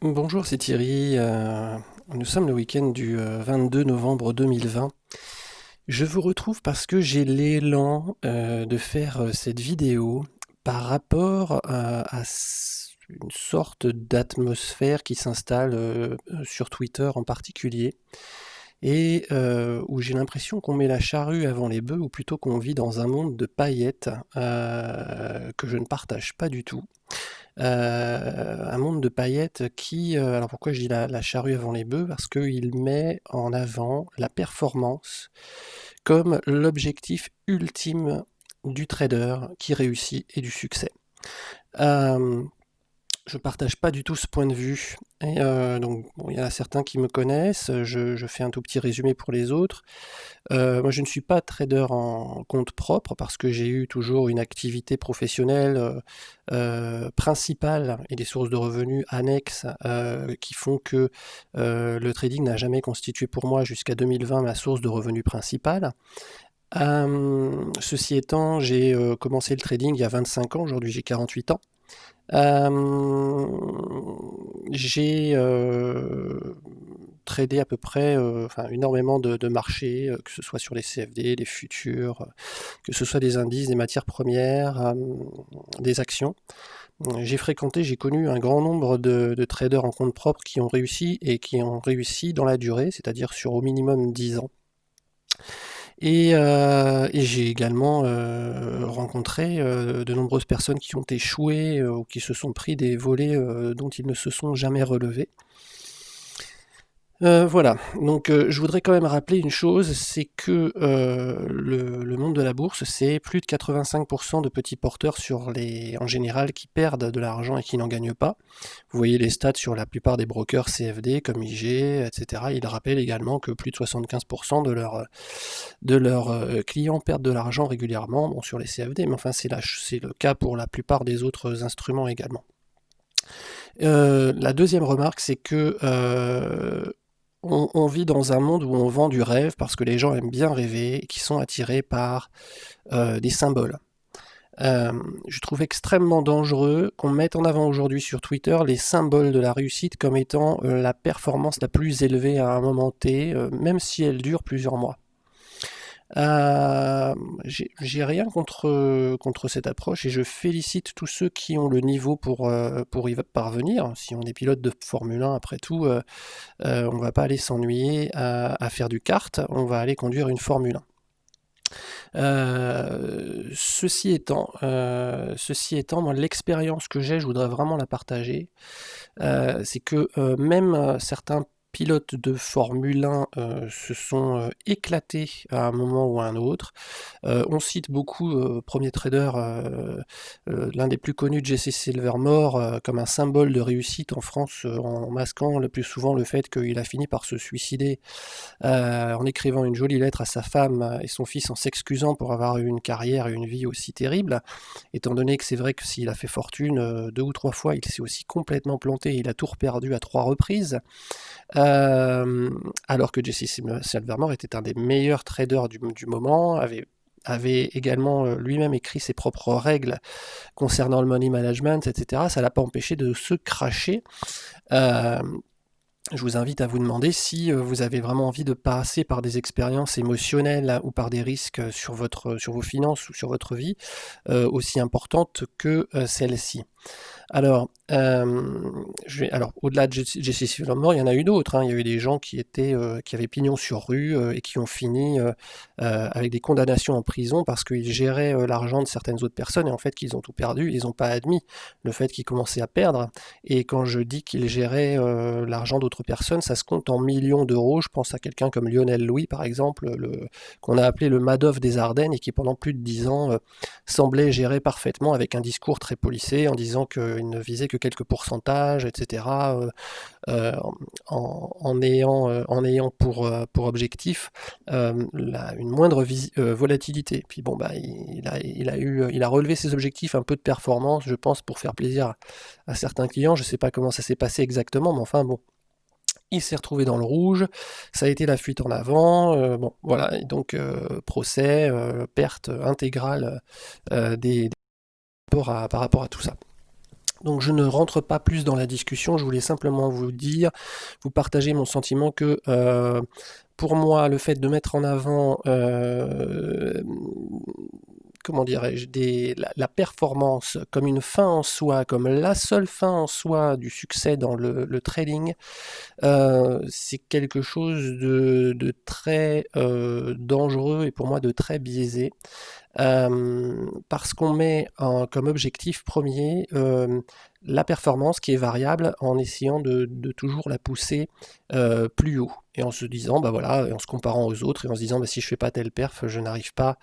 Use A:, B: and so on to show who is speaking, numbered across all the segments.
A: Bonjour, c'est Thierry. Nous sommes le week-end du 22 novembre 2020. Je vous retrouve parce que j'ai l'élan de faire cette vidéo par rapport une sorte d'atmosphère qui s'installe sur Twitter en particulier et où j'ai l'impression qu'on met la charrue avant les bœufs ou plutôt qu'on vit dans un monde de paillettes que je ne partage pas du tout. Un monde de paillettes qui, alors pourquoi je dis la charrue avant les bœufs? Parce qu'il met en avant la performance comme l'objectif ultime du trader qui réussit et du succès. Euh, je partage pas du tout ce point de vue. Et donc, bon, il y en a certains qui me connaissent. Je fais un tout petit résumé pour les autres. Moi, je ne suis pas trader en compte propre parce que j'ai eu toujours une activité professionnelle principale et des sources de revenus annexes qui font que le trading n'a jamais constitué pour moi jusqu'à 2020 ma source de revenus principale. Ceci étant, j'ai commencé le trading il y a 25 ans, aujourd'hui j'ai 48 ans. J'ai tradé à peu près énormément de marchés, que ce soit sur les CFD, les futurs, que ce soit des indices, des matières premières, des actions. J'ai connu un grand nombre de traders en compte propre qui ont réussi et qui ont réussi dans la durée, c'est-à-dire sur au minimum 10 ans. Et j'ai également rencontré de nombreuses personnes qui ont échoué ou qui se sont pris des volets dont ils ne se sont jamais relevés. Voilà, donc je voudrais quand même rappeler une chose, c'est que le monde de la bourse, c'est plus de 85% de petits porteurs en général qui perdent de l'argent et qui n'en gagnent pas. Vous voyez les stats sur la plupart des brokers CFD comme IG, etc. Ils rappellent également que plus de 75% de leurs clients perdent de l'argent régulièrement, bon, sur les CFD, mais enfin c'est le cas pour la plupart des autres instruments également. La deuxième remarque, c'est que on vit dans un monde où on vend du rêve parce que les gens aiment bien rêver et qui sont attirés par des symboles. Je trouve extrêmement dangereux qu'on mette en avant aujourd'hui sur Twitter les symboles de la réussite comme étant la performance la plus élevée à un moment T, même si elle dure plusieurs mois. J'ai rien contre cette approche et je félicite tous ceux qui ont le niveau pour y parvenir. Si on est pilote de Formule 1, après tout, on va pas aller s'ennuyer à faire du kart, on va aller conduire une Formule 1. Ceci étant, moi, l'expérience que j'ai, je voudrais vraiment la partager. C'est que même certains pilotes de Formule 1 se sont éclatés à un moment ou à un autre. On cite beaucoup, premier trader, l'un des plus connus, Jesse Silvermore, comme un symbole de réussite en France, en masquant le plus souvent le fait qu'il a fini par se suicider en écrivant une jolie lettre à sa femme et son fils en s'excusant pour avoir eu une carrière et une vie aussi terrible, étant donné que c'est vrai que s'il a fait fortune 2 ou 3 fois, il s'est aussi complètement planté, il a tout perdu à 3 reprises, alors que Jesse Silvermore était un des meilleurs traders du moment, avait également lui-même écrit ses propres règles concernant le money management, etc. Ça l'a pas empêché de se cracher. Euh, je vous invite à vous demander si vous avez vraiment envie de passer par des expériences émotionnelles ou par des risques sur vos finances ou sur votre vie aussi importantes que celle-ci. Alors, alors au-delà de Jesse Silvermore, il y en a eu d'autres, hein. Il y a eu des gens qui avaient pignon sur rue et qui ont fini avec des condamnations en prison parce qu'ils géraient l'argent de certaines autres personnes et en fait qu'ils ont tout perdu. Ils n'ont pas admis le fait qu'ils commençaient à perdre. Et quand je dis qu'ils géraient l'argent d'autres personnes, ça se compte en millions d'euros. Je pense à quelqu'un comme Lionel Louis, par exemple, qu'on a appelé le Madoff des Ardennes et qui pendant plus de 10 ans semblait gérer parfaitement avec un discours très policé en disant qu'il ne visait que quelques pourcentages, etc., en ayant pour objectif une moindre volatilité. Puis bon, bah, il a relevé ses objectifs, un peu de performance, je pense, pour faire plaisir à certains clients. Je ne sais pas comment ça s'est passé exactement, mais enfin bon. Il s'est retrouvé dans le rouge, ça a été la fuite en avant, bon voilà, et donc procès, perte intégrale des par rapport à tout ça. Donc je ne rentre pas plus dans la discussion, je voulais simplement vous dire, vous partager mon sentiment que pour moi, le fait de mettre en avant, comment dirais-je, la performance comme une fin en soi, comme la seule fin en soi du succès dans le trading, c'est quelque chose de très dangereux et pour moi de très biaisé. Parce qu'on met comme objectif premier la performance qui est variable en essayant de toujours la pousser plus haut et en se disant bah voilà, et en se comparant aux autres et en se disant bah, si je fais pas telle perf je n'arrive pas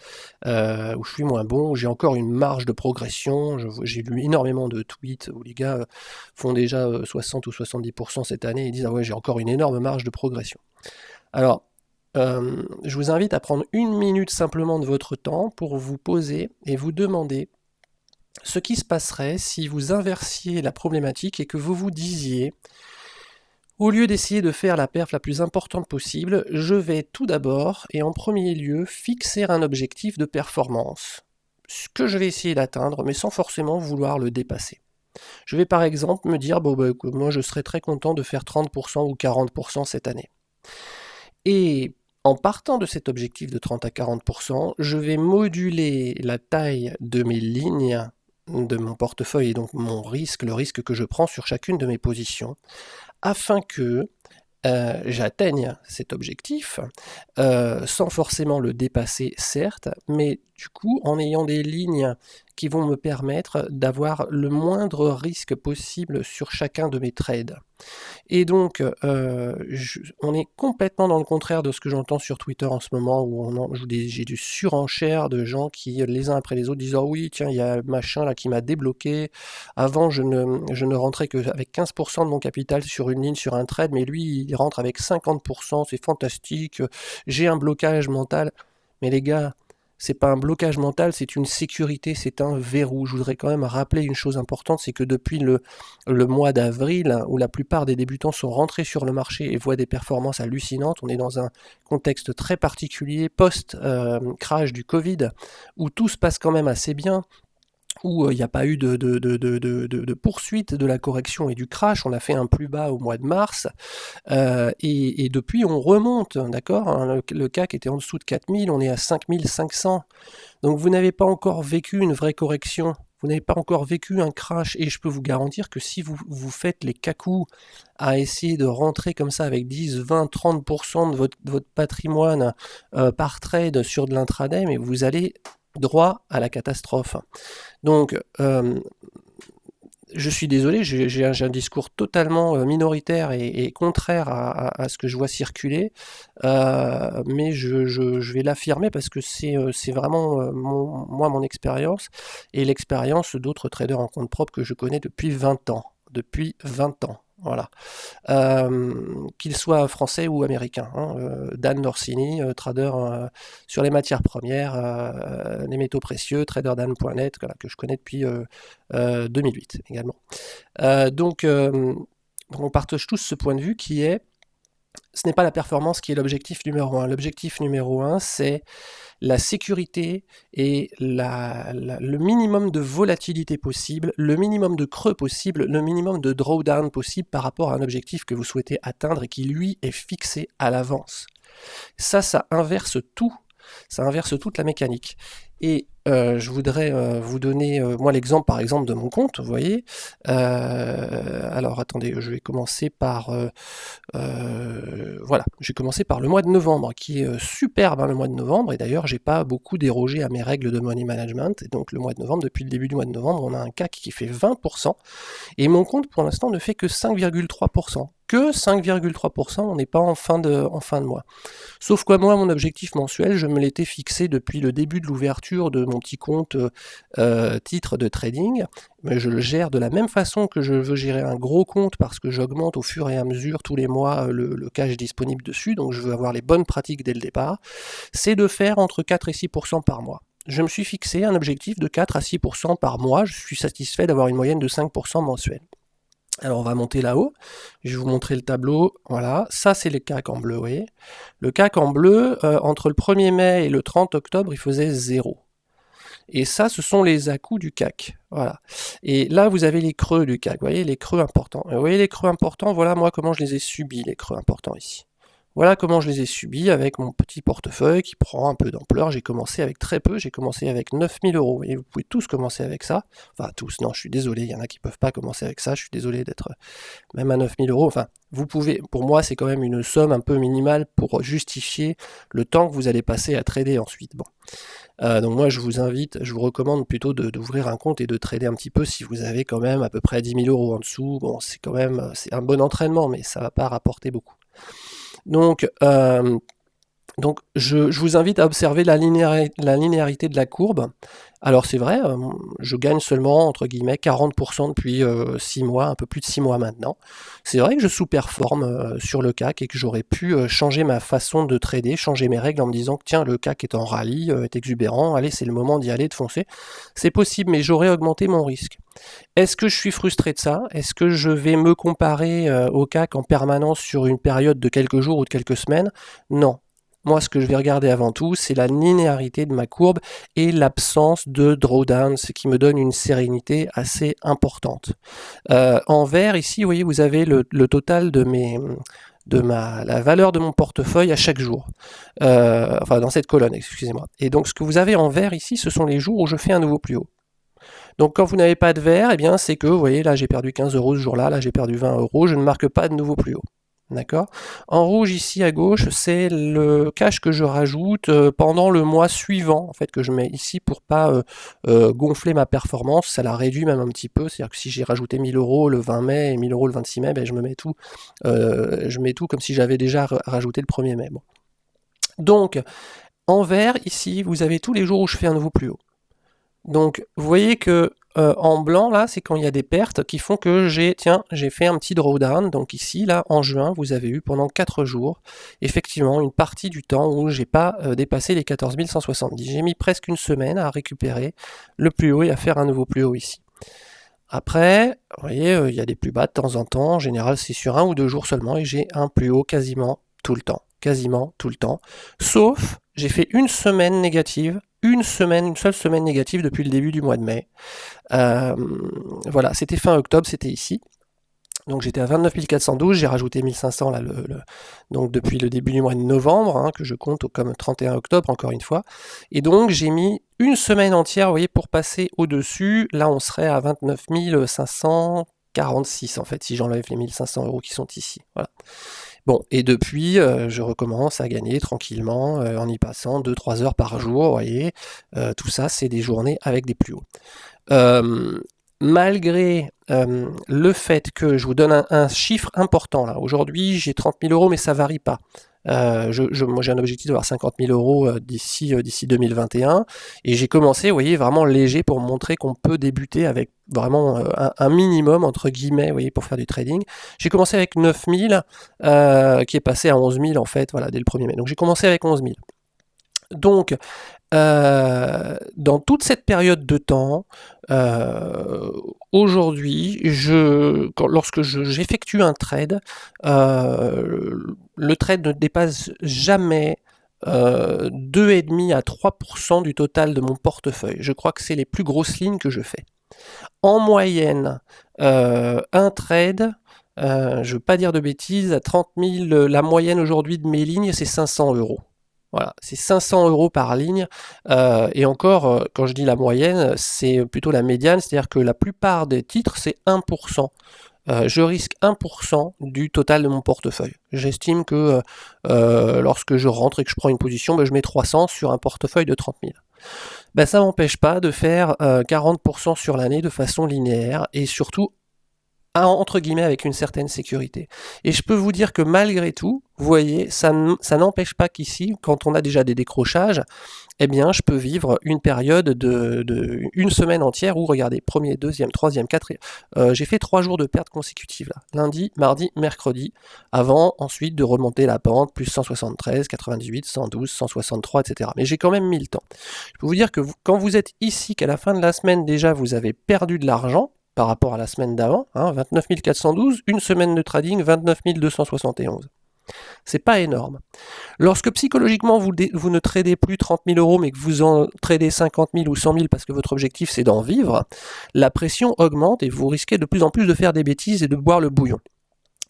A: ou je suis moins bon, ou j'ai encore une marge de progression. J'ai lu énormément de tweets où les gars font déjà 60 ou 70% cette année et disent ah ouais j'ai encore une énorme marge de progression. Alors je vous invite à prendre 1 minute simplement de votre temps pour vous poser et vous demander ce qui se passerait si vous inversiez la problématique et que vous vous disiez, au lieu d'essayer de faire la perf la plus importante possible, je vais tout d'abord et en premier lieu fixer un objectif de performance, ce que je vais essayer d'atteindre, mais sans forcément vouloir le dépasser. Je vais par exemple me dire, bon, bah, moi je serais très content de faire 30% ou 40% cette année. Et en partant de cet objectif de 30 à 40%, je vais moduler la taille de mes lignes de mon portefeuille et donc mon risque, le risque que je prends sur chacune de mes positions, afin que j'atteigne cet objectif, sans forcément le dépasser, certes, mais du coup en ayant des lignes qui vont me permettre d'avoir le moindre risque possible sur chacun de mes trades. Et donc, on est complètement dans le contraire de ce que j'entends sur Twitter en ce moment, où j'ai du surenchère de gens qui, les uns après les autres, disent « Oh oui, tiens, il y a machin là qui m'a débloqué. Avant, je ne rentrais qu'avec 15% de mon capital sur une ligne, sur un trade, mais lui, il rentre avec 50%, c'est fantastique. J'ai un blocage mental. » Mais les gars, c'est pas un blocage mental, c'est une sécurité, c'est un verrou. Je voudrais quand même rappeler une chose importante, c'est que depuis le mois d'avril, où la plupart des débutants sont rentrés sur le marché et voient des performances hallucinantes, on est dans un contexte très particulier, post-crash du Covid, où tout se passe quand même assez bien, où il n'y a pas eu de poursuite de la correction et du crash. On a fait un plus bas au mois de mars, et depuis on remonte, d'accord, hein, le CAC était en dessous de 4000, on est à 5500. Donc vous n'avez pas encore vécu une vraie correction, vous n'avez pas encore vécu un crash, et je peux vous garantir que si vous faites les cacous à essayer de rentrer comme ça avec 10, 20, 30% de votre patrimoine par trade sur de l'intraday, mais vous allez droit à la catastrophe. Donc, je suis désolé, j'ai un discours totalement minoritaire et contraire à ce que je vois circuler, mais je vais l'affirmer parce que c'est vraiment mon expérience et l'expérience d'autres traders en compte propre que je connais depuis 20 ans. Depuis 20 ans. Voilà. Qu'il soit français ou américain. Hein. Dan Norsini, trader sur les matières premières, les métaux précieux, traderdan.net, voilà, que je connais depuis 2008 également. Donc on partage tous ce point de vue qui est, ce n'est pas la performance qui est l'objectif numéro 1. L'objectif numéro 1, c'est la sécurité et le minimum de volatilité possible, le minimum de creux possible, le minimum de drawdown possible par rapport à un objectif que vous souhaitez atteindre et qui, lui, est fixé à l'avance. Ça inverse tout. Ça inverse toute la mécanique. Et je voudrais vous donner, moi, l'exemple, par exemple, de mon compte, vous voyez. Alors, attendez, je vais commencer par... voilà, j'ai commencé par le mois de novembre, qui est superbe, hein, le mois de novembre, et d'ailleurs, j'ai pas beaucoup dérogé à mes règles de money management, et donc le mois de novembre, depuis le début du mois de novembre, on a un CAC qui fait 20%, et mon compte, pour l'instant, ne fait que 5,3%. Que 5,3%, on n'est pas en fin de mois. Sauf que moi, mon objectif mensuel, je me l'étais fixé depuis le début de l'ouverture de mon petit compte titre de trading, mais je le gère de la même façon que je veux gérer un gros compte, parce que j'augmente au fur et à mesure tous les mois le cash disponible dessus, donc je veux avoir les bonnes pratiques dès le départ. C'est de faire entre 4 et 6% par mois. Je me suis fixé un objectif de 4 à 6% par mois, je suis satisfait d'avoir une moyenne de 5% mensuelle. Alors on va monter là-haut, je vais vous montrer le tableau, voilà, ça c'est le CAC en bleu, vous voyez. Le CAC en bleu, entre le 1er mai et le 30 octobre, il faisait 0. Et ça, ce sont les à-coups du CAC. Voilà. Et là, vous avez les creux du CAC. Vous voyez, les creux importants. Et vous voyez les creux importants, voilà moi comment je les ai subis, les creux importants ici. Voilà comment je les ai subis avec mon petit portefeuille qui prend un peu d'ampleur. J'ai commencé avec très peu, j'ai commencé avec 9000 euros. Et vous pouvez tous commencer avec ça. Enfin, tous, non, je suis désolé, il y en a qui ne peuvent pas commencer avec ça. Je suis désolé d'être même à 9000 euros. Enfin, vous pouvez, pour moi, c'est quand même une somme un peu minimale pour justifier le temps que vous allez passer à trader ensuite. Bon. Donc moi, je vous recommande plutôt d'ouvrir un compte et de trader un petit peu si vous avez quand même à peu près 10 000 euros en dessous. Bon, c'est quand même, c'est un bon entraînement, mais ça ne va pas rapporter beaucoup. Donc je vous invite à observer la linéarité de la courbe. Alors c'est vrai, je gagne seulement, entre guillemets, 40% depuis 6 mois, un peu plus de 6 mois maintenant. C'est vrai que je sous-performe sur le CAC et que j'aurais pu changer ma façon de trader, changer mes règles en me disant que tiens, le CAC est en rallye, est exubérant, allez, c'est le moment d'y aller, de foncer. C'est possible, mais j'aurais augmenté mon risque. Est-ce que je suis frustré de ça? Est-ce que je vais me comparer au CAC en permanence sur une période de quelques jours ou de quelques semaines? Non. Moi, ce que je vais regarder avant tout, c'est la linéarité de ma courbe et l'absence de drawdown, ce qui me donne une sérénité assez importante. En vert, ici, vous voyez, vous avez le total de la valeur de mon portefeuille à chaque jour. Enfin, dans cette colonne, excusez-moi. Et donc, ce que vous avez en vert ici, ce sont les jours où je fais un nouveau plus haut. Donc, quand vous n'avez pas de vert, eh bien, c'est que, vous voyez, là, j'ai perdu 15 euros ce jour-là, là, j'ai perdu 20 euros, je ne marque pas de nouveau plus haut. D'accord. En rouge ici à gauche, c'est le cash que je rajoute pendant le mois suivant, en fait, que je mets ici pour pas gonfler ma performance. Ça la réduit même un petit peu. C'est-à-dire que si j'ai rajouté 1000 euros le 20 mai et 1000 euros le 26 mai, ben, je mets tout comme si j'avais déjà rajouté le 1er mai. Bon. Donc, en vert, ici, vous avez tous les jours où je fais un nouveau plus haut. Donc, vous voyez que en blanc, là, c'est quand il y a des pertes qui font que j'ai fait un petit drawdown. Donc ici, là, en juin, vous avez eu pendant 4 jours, effectivement, une partie du temps où j'ai pas dépassé les 14 170. J'ai mis presque une semaine à récupérer le plus haut et à faire un nouveau plus haut ici. Après, vous voyez, il y a des plus bas de temps en temps. En général, c'est sur 1 ou 2 jours seulement et j'ai un plus haut quasiment tout le temps. Quasiment tout le temps. Sauf, j'ai fait une semaine négative. Une seule semaine négative depuis le début du mois de mai. Voilà, c'était fin octobre, c'était ici. Donc j'étais à 29 412, j'ai rajouté 1500 là, donc depuis le début du mois de novembre, hein, que je compte comme 31 octobre encore une fois. Et donc j'ai mis une semaine entière, vous voyez, pour passer au-dessus. Là on serait à 29 546 en fait, si j'enlève les 1500 euros qui sont ici. Voilà. Bon, et depuis, je recommence à gagner tranquillement en y passant 2-3 heures par jour, vous voyez. Tout ça, c'est des journées avec des plus hauts. Malgré le fait que je vous donne un chiffre important, là, aujourd'hui j'ai 30 000 euros, mais ça varie pas. Moi j'ai un objectif d'avoir 50 000 euros d'ici 2021 et j'ai commencé, vous voyez, vraiment léger pour montrer qu'on peut débuter avec vraiment un minimum entre guillemets, vous voyez, pour faire du trading. J'ai commencé avec 9 000 qui est passé à 11 000 en fait, voilà, dès le 1er mai. Donc j'ai commencé avec 11 000. Donc dans toute cette période de temps, aujourd'hui, lorsque j'effectue un trade, le trade ne dépasse jamais 2,5 à 3% du total de mon portefeuille. Je crois que c'est les plus grosses lignes que je fais. En moyenne, un trade, je ne veux pas dire de bêtises, à 30 000, la moyenne aujourd'hui de mes lignes, c'est 500 euros. Voilà, c'est 500 euros par ligne, et encore, quand je dis la moyenne, c'est plutôt la médiane, c'est-à-dire que la plupart des titres, c'est 1%. Je risque 1% du total de mon portefeuille. J'estime que lorsque je rentre et que je prends une position, je mets 300 sur un portefeuille de 30 000. Ça ne m'empêche pas de faire 40% sur l'année de façon linéaire, et surtout entre guillemets avec une certaine sécurité. Et je peux vous dire que malgré tout, vous voyez, ça n'empêche pas qu'ici, quand on a déjà des décrochages, eh bien, je peux vivre une période de une semaine entière où, regardez, 1er, 2e, 3e, 4e, j'ai fait 3 jours de pertes consécutives, là, lundi, mardi, mercredi, avant ensuite de remonter la pente, plus 173, 98, 112, 163, etc. Mais j'ai quand même mis le temps. Je peux vous dire que quand vous êtes ici, qu'à la fin de la semaine, déjà, vous avez perdu de l'argent, par rapport à la semaine d'avant, 29 412, une semaine de trading, 29 271. C'est pas énorme. Lorsque psychologiquement vous ne tradez plus 30 000 euros, mais que vous en tradez 50 000 ou 100 000 parce que votre objectif c'est d'en vivre, la pression augmente et vous risquez de plus en plus de faire des bêtises et de boire le bouillon.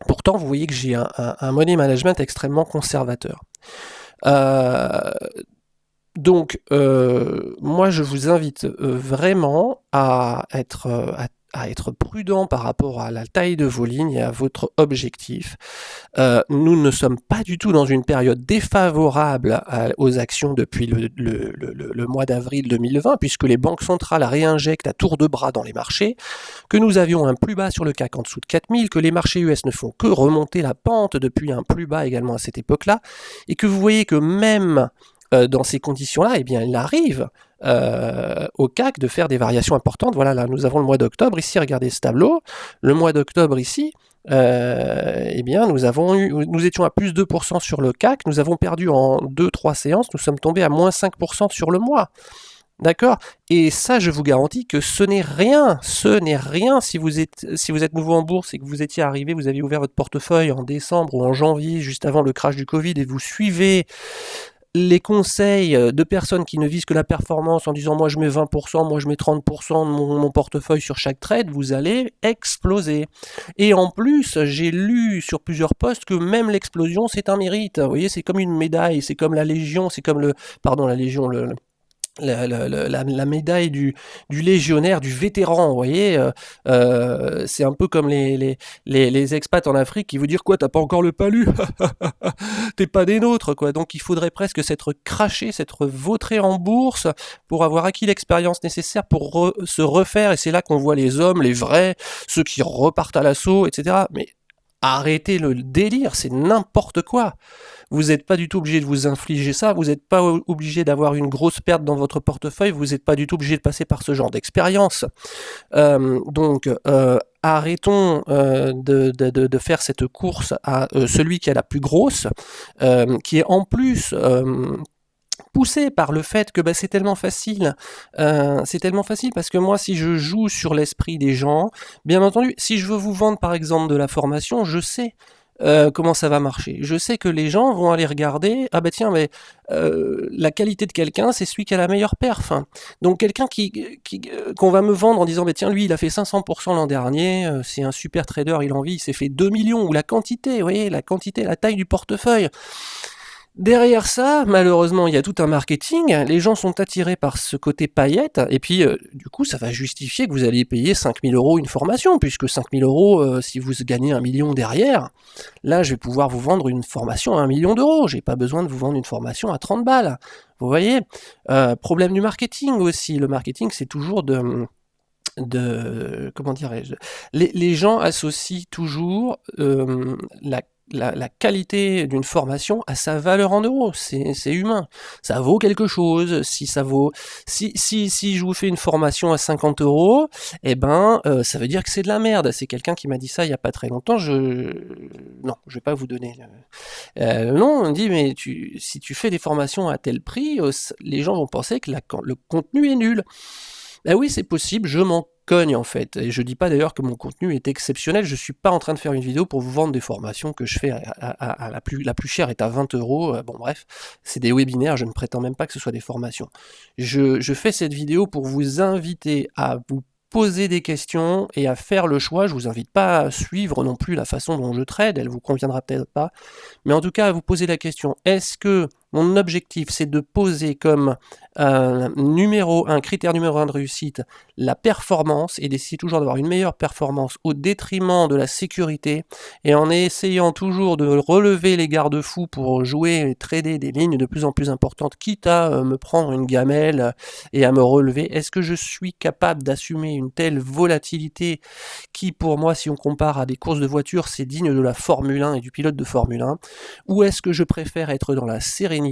A: Pourtant, vous voyez que j'ai un money management extrêmement conservateur. Donc, moi, je vous invite vraiment à être prudent par rapport à la taille de vos lignes et à votre objectif. Nous ne sommes pas du tout dans une période défavorable aux actions depuis le mois d'avril 2020, puisque les banques centrales réinjectent à tour de bras dans les marchés, que nous avions un plus bas sur le CAC en dessous de 4000, que les marchés US ne font que remonter la pente depuis un plus bas également à cette époque-là, et que vous voyez que même dans ces conditions-là, eh bien, il arrive au CAC de faire des variations importantes. Voilà, là, nous avons le mois d'octobre. Ici, regardez ce tableau. Le mois d'octobre, ici, eh bien, nous étions à plus 2% sur le CAC. Nous avons perdu en 2-3 séances. Nous sommes tombés à moins 5% sur le mois. D'accord? Et ça, je vous garantis que ce n'est rien. Ce n'est rien si vous êtes nouveau en bourse et que vous étiez arrivé, vous avez ouvert votre portefeuille en décembre ou en janvier, juste avant le crash du Covid, et vous suivez les conseils de personnes qui ne visent que la performance en disant moi je mets 20%, moi je mets 30% de mon portefeuille sur chaque trade, vous allez exploser. Et en plus, j'ai lu sur plusieurs posts que même l'explosion c'est un mérite. Vous voyez, c'est comme une médaille, c'est comme la Légion, c'est comme la médaille du légionnaire, du vétéran, vous voyez, c'est un peu comme les expats en Afrique qui vous dire quoi, t'as pas encore le palu, t'es pas des nôtres, quoi. Donc il faudrait presque s'être craché, s'être vautré en bourse pour avoir acquis l'expérience nécessaire pour se refaire, et c'est là qu'on voit les hommes, les vrais, ceux qui repartent à l'assaut, etc. Mais arrêtez le délire, c'est n'importe quoi. Vous n'êtes pas du tout obligé de vous infliger ça, vous n'êtes pas obligé d'avoir une grosse perte dans votre portefeuille, vous n'êtes pas du tout obligé de passer par ce genre d'expérience. Donc, arrêtons de faire cette course à celui qui a la plus grosse, qui est en plus poussé par le fait que c'est tellement facile. C'est tellement facile parce que moi, si je joue sur l'esprit des gens, bien entendu, si je veux vous vendre par exemple de la formation, je sais comment ça va marcher. Je sais que les gens vont aller regarder, ah bah tiens, mais la qualité de quelqu'un, c'est celui qui a la meilleure perf. Donc quelqu'un qu'on va me vendre en disant, bah tiens, lui, il a fait 500% l'an dernier, c'est un super trader, il en vit, il s'est fait 2 millions, ou la quantité, vous voyez, la quantité, la taille du portefeuille. Derrière ça, malheureusement, il y a tout un marketing, les gens sont attirés par ce côté paillette, et puis du coup, ça va justifier que vous allez payer 5 000 € une formation, puisque 5 000 €, si vous gagnez 1 million derrière, là, je vais pouvoir vous vendre une formation à 1 million d'euros, j'ai pas besoin de vous vendre une formation à 30 balles. Vous voyez, problème du marketing aussi, le marketing, c'est toujours comment dirais-je, les gens associent toujours la qualité d'une formation à sa valeur en euros, c'est humain. Ça vaut quelque chose. Si je vous fais une formation à 50 €, eh ben, ça veut dire que c'est de la merde. C'est quelqu'un qui m'a dit ça il y a pas très longtemps. Non, je vais pas vous donner. Non, on dit mais si tu fais des formations à tel prix, les gens vont penser que le contenu est nul. Ben oui, c'est possible. Je m'en cogne en fait. Et je dis pas d'ailleurs que mon contenu est exceptionnel, je suis pas en train de faire une vidéo pour vous vendre des formations que je fais à la plus chère est à 20 €, bon bref, c'est des webinaires, je ne prétends même pas que ce soit des formations. Je fais cette vidéo pour vous inviter à vous poser des questions et à faire le choix. Je vous invite pas à suivre non plus la façon dont je trade, elle vous conviendra peut-être pas, mais en tout cas à vous poser la question, est-ce que mon objectif c'est de poser comme un critère numéro 1 de réussite la performance et d'essayer toujours d'avoir une meilleure performance au détriment de la sécurité et en essayant toujours de relever les garde-fous pour jouer et trader des lignes de plus en plus importantes, quitte à me prendre une gamelle et à me relever. Est-ce que je suis capable d'assumer une telle volatilité qui pour moi, si on compare à des courses de voiture, c'est digne de la Formule 1 et du pilote de Formule 1, ou est-ce que je préfère être dans la sérénité?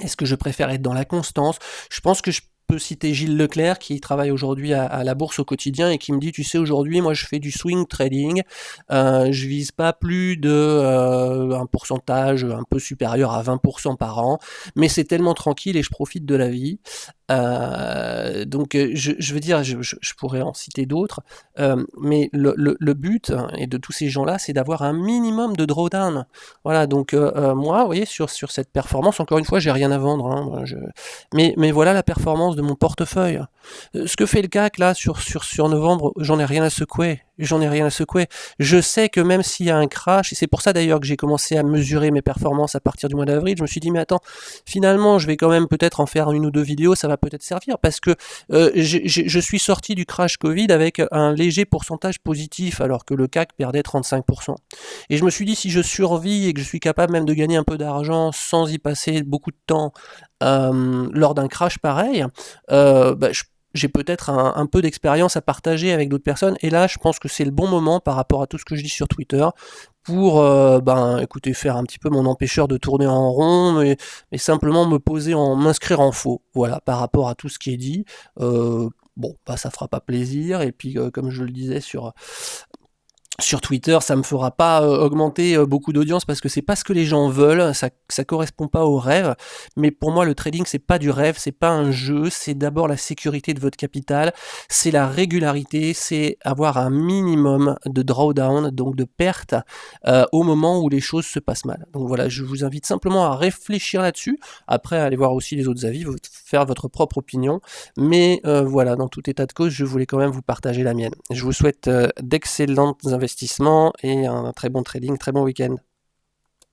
A: Est-ce que je préfère être dans la constance? Je pense que peux citer Gilles Leclerc qui travaille aujourd'hui à la bourse au quotidien et qui me dit, tu sais, aujourd'hui moi je fais du swing trading, je vise pas plus de un pourcentage un peu supérieur à 20% par an, mais c'est tellement tranquille et je profite de la vie. Donc je veux dire, je pourrais en citer d'autres, mais le but et de tous ces gens-là, c'est d'avoir un minimum de drawdown. Voilà, donc moi, vous voyez, sur cette performance, encore une fois, j'ai rien à vendre, hein, mais voilà la performance de mon portefeuille. Ce que fait le CAC là sur novembre, j'en ai rien à secouer. J'en ai rien à secouer. Je sais que même s'il y a un crash, et c'est pour ça d'ailleurs que j'ai commencé à mesurer mes performances à partir du mois d'avril, je me suis dit mais attends, finalement je vais quand même peut-être en faire une ou deux vidéos, ça va peut-être servir, parce que je suis sorti du crash Covid avec un léger pourcentage positif, alors que le CAC perdait 35%. Et je me suis dit, si je survis et que je suis capable même de gagner un peu d'argent sans y passer beaucoup de temps lors d'un crash pareil, j'ai peut-être un peu d'expérience à partager avec d'autres personnes, et là je pense que c'est le bon moment par rapport à tout ce que je dis sur Twitter pour écoutez, faire un petit peu mon empêcheur de tourner en rond, mais simplement m'inscrire en faux, voilà, par rapport à tout ce qui est dit. Ça fera pas plaisir, et puis comme je le disais sur Twitter, ça me fera pas augmenter beaucoup d'audience parce que c'est pas ce que les gens veulent, ça correspond pas au rêve. Mais pour moi, le trading, c'est pas du rêve, c'est pas un jeu, c'est d'abord la sécurité de votre capital, c'est la régularité, c'est avoir un minimum de drawdown, donc de perte au moment où les choses se passent mal. Donc voilà, je vous invite simplement à réfléchir là-dessus. Après, allez voir aussi les autres avis, faire votre propre opinion. Mais voilà, dans tout état de cause, je voulais quand même vous partager la mienne. Je vous souhaite d'excellentes investissements et un très bon trading, très bon week-end.